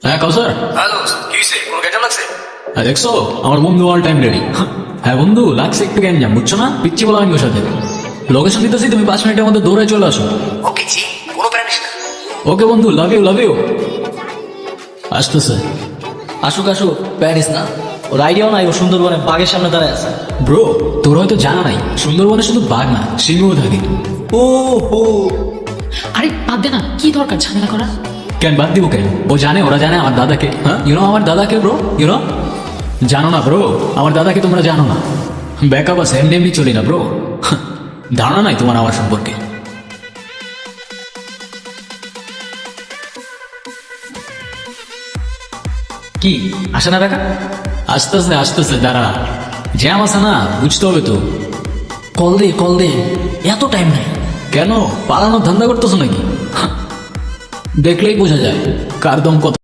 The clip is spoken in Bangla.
হ্যাঁ কাউসার, হ্যালো, কি হয়েছে? কোনো গ্যাঞ্জাম লাগছে? হ্যাঁ দেখছো আমার বন্ধু অল টাইম রেডি। হ্যাঁ বন্ধু, লাগছে একটু গ্যাঞ্জাম, বুঝছো না? পিচ্ছি বলা আমি ওর সাথে লোকেশন দিতেছি, তুমি 5 মিনিটের মধ্যে দৌড়ে চলে আসো। ওকে জি, কোনো প্যারা নিস না। ওকে বন্ধু, লাভ ইউ লাভ ইউ। আসতেছে। আসুক আসুক, প্যারিস না, ওর আইডিয়াও নাই ও সুন্দরবনে বাঘের সামনে দাঁড়ায় আছে। ব্রো, তোর হয়তো জানা নাই, সুন্দরবনে শুধু বাঘ না, সিংহও থাকে। ও হো, আরে বাদ দে না, কি দরকার ঝামেলা করা? কেন বাদ দিব কেন? ও জানে, ওরা জানে আমার দাদাকে। হ্যাঁ ইউনো আমার দাদাকে ব্রো, ইউনো জানো না ব্রো, আমার দাদাকে তোমরা জানো না। ব্যাকআপ আছে, এমনি এমনি চলি না ব্রো। ধারণা নাই তোমার আমার সম্পর্কে। কি আসে না দেখা? আসতেছে আসতেছে, দাঁড়া। জ্যাম আছে না, বুঝতে হবে তো। কল দে, এত টাইম নাই। কেন পালানোর ধান্দা করতেছো নাকি? দেখলেই বোঝা যায় কার দম কত।